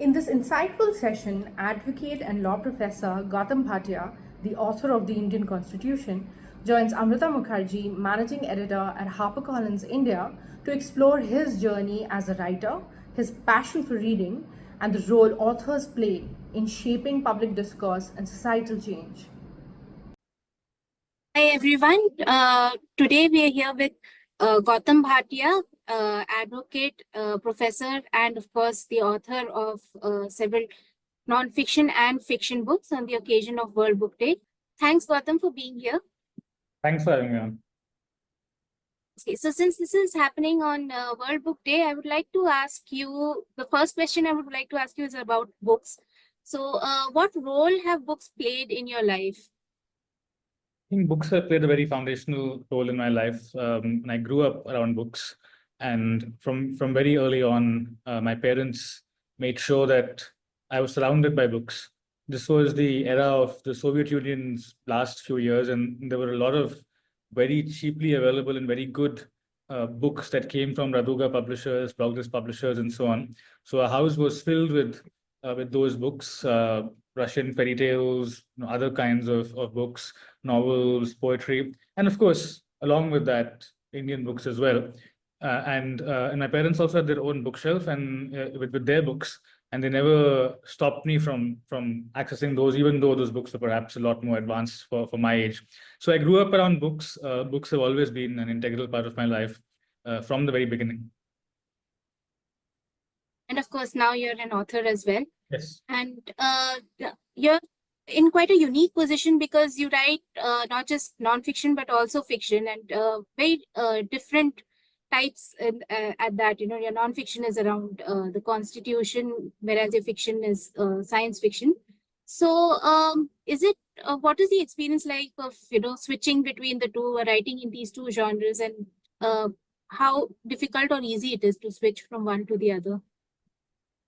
In this insightful session, advocate and law professor Gautam Bhatia, the author of the Indian Constitution, joins Amrita Mukherjee, managing editor at HarperCollins India, to explore his journey as a writer, his passion for reading, and the role authors play in shaping public discourse and societal change. Hi everyone. Today we are here with Gautam Bhatia, advocate, professor, and of course the author of several non-fiction and fiction books on the occasion of World Book Day. Thanks, Gautam, for being here. Thanks for having me on. Okay, so since this is happening on World Book Day, I would like to ask you, the first question I would like to ask you is about books. So what role have books played in your life? I think books have played a very foundational role in my life. And I grew up around books, and from very early on, my parents made sure that I was surrounded by books. This was the era of the Soviet Union's last few years, and there were a lot of very cheaply available and very good books that came from Raduga publishers, Progress publishers, and so on. So our house was filled with those books, Russian fairy tales, other kinds of books, novels, poetry, and of course, along with that, Indian books as well. And my parents also had their own bookshelf and with their books, and they never stopped me from accessing those, even though those books are perhaps a lot more advanced for my age. So I grew up around books. Books have always been an integral part of my life from the very beginning. And of course, now you're an author as well. Yes. And you're in quite a unique position because you write not just non-fiction, but also fiction, and very different types at that. You know, your non-fiction is around the Constitution, whereas your fiction is science fiction. So is it, what is the experience like of, switching between the two, writing in these two genres, and how difficult or easy it is to switch from one to the other?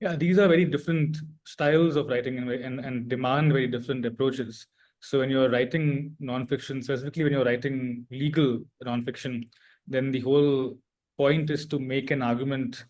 Yeah, these are very different styles of writing and demand very different approaches. So when you're writing nonfiction, specifically when you're writing legal nonfiction, then the whole point is to make an argument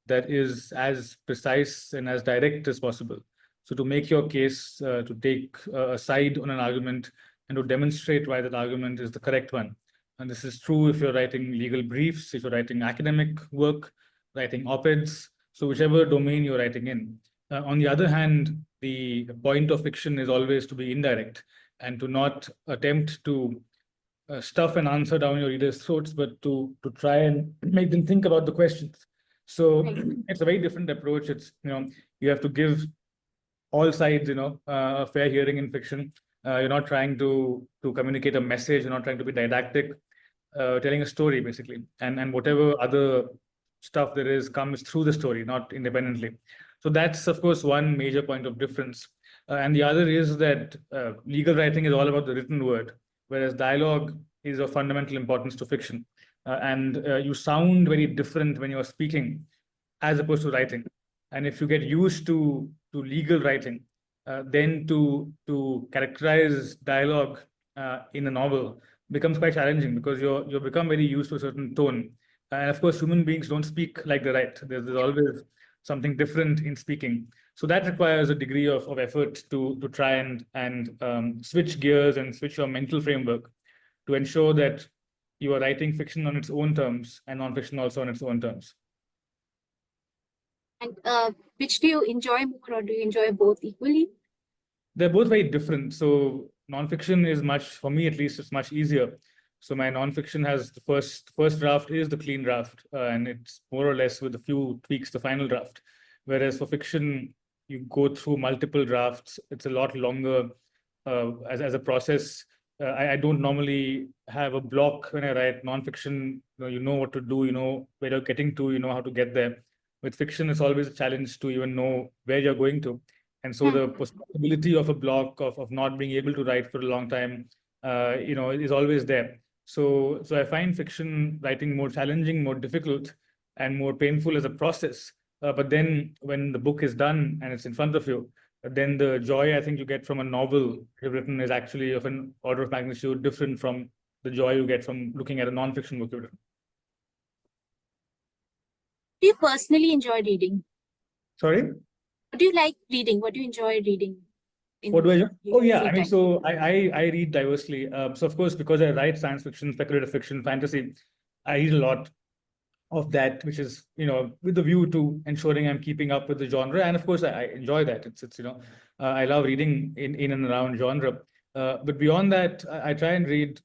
that is as precise and as direct as possible. So to make your case, to take a side on an argument and to demonstrate why that argument is the correct one. And this is true if you're writing legal briefs, if you're writing academic work, writing op-eds, so whichever domain you're writing in. On the other hand, the point of fiction is always to be indirect and to not attempt to stuff an answer down your readers' throats, but to try and make them think about the questions. So it's a very different approach. It's, you have to give all sides, a fair hearing in fiction. You're not trying to communicate a message. You're not trying to be didactic, telling a story basically, and whatever other stuff there is comes through the story, not independently. So that's, of course, one major point of difference. And the other is that legal writing is all about the written word, whereas dialogue is of fundamental importance to fiction. And you sound very different when you're speaking as opposed to writing. And if you get used to legal writing, then to characterize dialogue in a novel becomes quite challenging because you become very used to a certain tone. And of course, human beings don't speak like they write. There's always something different in speaking. So that requires a degree of effort to try and switch gears and switch your mental framework to ensure that you are writing fiction on its own terms and nonfiction also on its own terms. And which do you enjoy more, or do you enjoy both equally? They're both very different. So nonfiction is much, for me at least, it's much easier. So my nonfiction has the first draft is the clean draft, and it's more or less with a few tweaks the final draft. Whereas for fiction, you go through multiple drafts. It's a lot longer as a process. I don't normally have a block when I write nonfiction. You know what to do, you know where you're getting to, you know how to get there. With fiction, it's always a challenge to even know where you're going to. And so the possibility of a block of not being able to write for a long time, is always there. So I find fiction writing more challenging, more difficult, and more painful as a process. But then when the book is done and it's in front of you, then the joy I think you get from a novel you've written is actually of an order of magnitude different from the joy you get from looking at a non-fiction book you've written. Do you personally enjoy reading? Sorry? What do you like reading? What do you enjoy reading? What do I do? your Oh yeah, free I mean, time? so I read diversely. So of course, because I write science fiction, speculative fiction, fantasy, I read a lot of that, which is, with the view to ensuring I'm keeping up with the genre. And of course, I enjoy that. It's I love reading in and around genre. But beyond that, I try and read,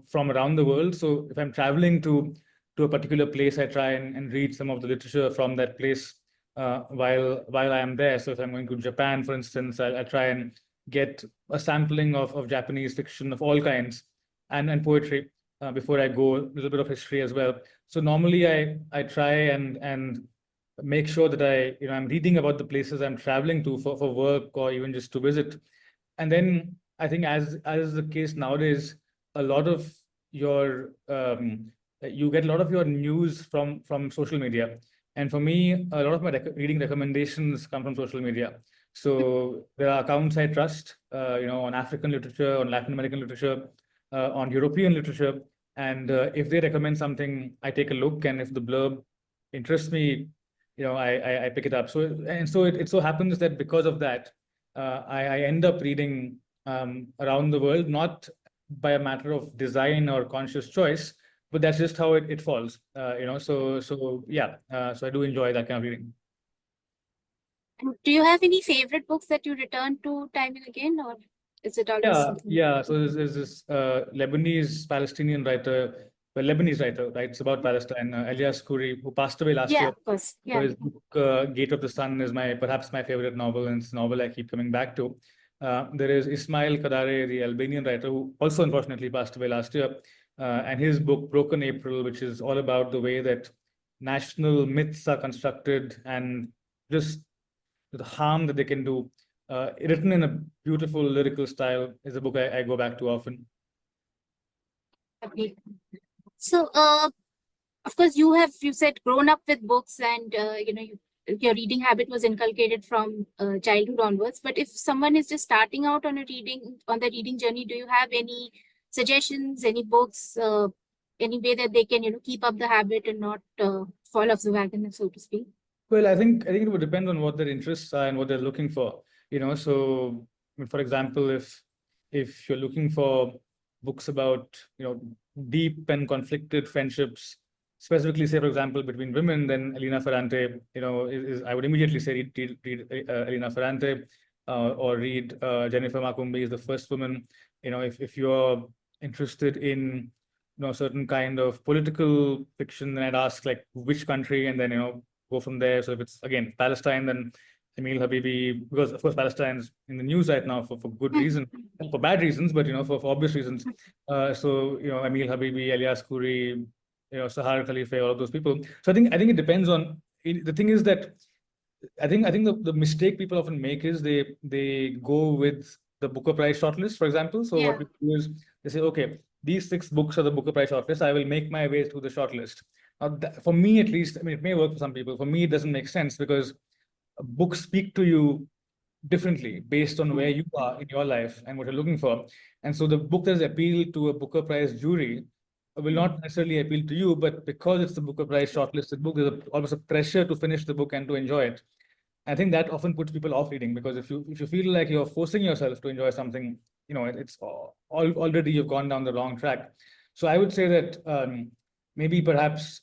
from around the world. So if I'm traveling to a particular place, I try and read some of the literature from that place while I am there. So if I'm going to Japan, for instance, I try and get a sampling of Japanese fiction of all kinds and poetry before I go, a little bit of history as well. So normally I try and make sure that I'm reading about the places I'm traveling to for work or even just to visit. And then I think as is the case nowadays, a lot of your you get a lot of your news from social media. And for me, a lot of my reading recommendations come from social media. So there are accounts I trust, on African literature, on Latin American literature, on European literature. And if they recommend something, I take a look. And if the blurb interests me, I pick it up. So it so happens that because of that, I end up reading around the world, not by a matter of design or conscious choice, but that's just how it falls. So yeah. So I do enjoy that kind of reading. And do you have any favorite books that you return to time and again, or is it always something? Yeah. So there's this Lebanese Palestinian writer, Lebanese writer, writes about Palestine, Elias Khoury, who passed away last year. Of course. So Yeah. his book, Gate of the Sun, is perhaps my favorite novel, and it's a novel I keep coming back to. There is Ismail Kadare, the Albanian writer, who also unfortunately passed away last year, and his book Broken April, which is all about the way that national myths are constructed and just the harm that they can do, written in a beautiful lyrical style, is a book I go back to often. Okay. So, of course, you said grown up with books, and your reading habit was inculcated from childhood onwards. But if someone is just starting out on the reading journey, do you have any suggestions, any books, any way that they can keep up the habit and not fall off the wagon, so to speak? Well, I think it would depend on what their interests are and what they're looking for. So I mean, for example, if you're looking for books about deep and conflicted friendships, specifically, say, for example, between women, then Elena Ferrante, I would immediately say read Elena Ferrante, or read Jennifer Makumbi, is the first woman. If you're interested in certain kind of political fiction, then I'd ask like which country, and then go from there. So if it's again Palestine, then Emil Habibi, because of course Palestine's in the news right now for good reason, for bad reasons, but for obvious reasons. So Emil Habibi, Elias Khoury, Sahar Khalifa, all of those people. So I think it depends on. The thing is that I think the mistake people often make is they go with the Booker Prize shortlist, for example. So what people do is they say, okay, these 6 books are the Booker Prize shortlist. I will make my way through the shortlist. For me, at least, I mean, it may work for some people. For me, it doesn't make sense because books speak to you differently based on where you are in your life and what you're looking for. And so the book that is appealed to a Booker Prize jury will not necessarily appeal to you, but because it's the Booker Prize shortlisted book, there's almost a pressure to finish the book and to enjoy it. I think that often puts people off reading, because if you feel like you're forcing yourself to enjoy something, it's already you've gone down the wrong track. So I would say that maybe perhaps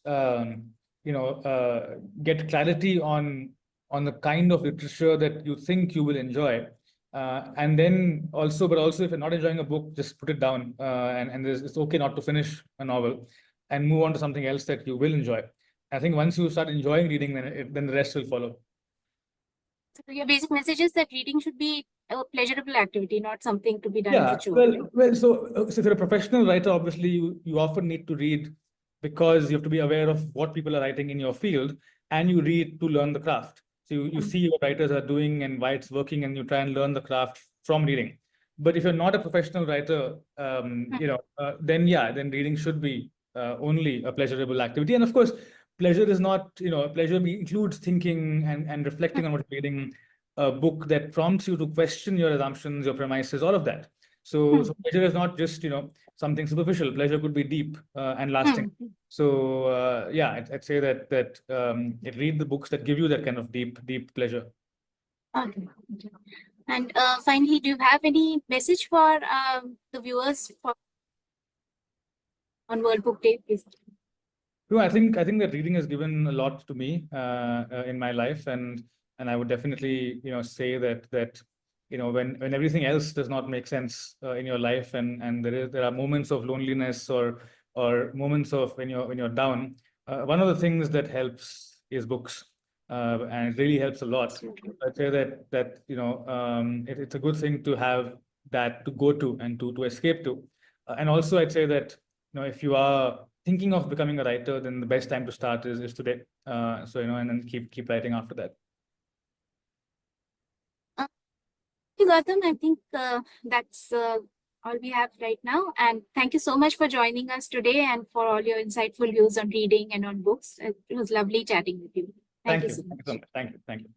get clarity on the kind of literature that you think you will enjoy, and then also if you're not enjoying a book, just put it down, and it's okay not to finish a novel, and move on to something else that you will enjoy. I think once you start enjoying reading, then the rest will follow. So your basic message is that reading should be a pleasurable activity, not something to be done as a chore. Well, so if you're a professional writer, obviously you often need to read because you have to be aware of what people are writing in your field, and you read to learn the craft. So you see what writers are doing and why it's working, and you try and learn the craft from reading. But if you're not a professional writer, then reading should be only a pleasurable activity. And of course, pleasure is not, pleasure includes thinking and reflecting on what you're reading, a book that prompts you to question your assumptions, your premises, all of that. So pleasure is not just, something superficial. Pleasure could be deep and lasting. So I'd say that read the books that give you that kind of deep pleasure. Okay. And finally, do you have any message for the viewers on World Book Day, please? No, I think that reading has given a lot to me in my life, and I would definitely say that when everything else does not make sense in your life, and there are moments of loneliness or moments of when you're down, one of the things that helps is books, and it really helps a lot. Absolutely. I'd say that it's a good thing to have that to go to and to escape to, and also I'd say that if you are thinking of becoming a writer, then the best time to start is today. So and then keep writing after that. Thank you, Gautam. I think that's all we have right now. And thank you so much for joining us today and for all your insightful views on reading and on books. It was lovely chatting with you. Thank you so much. Thank you.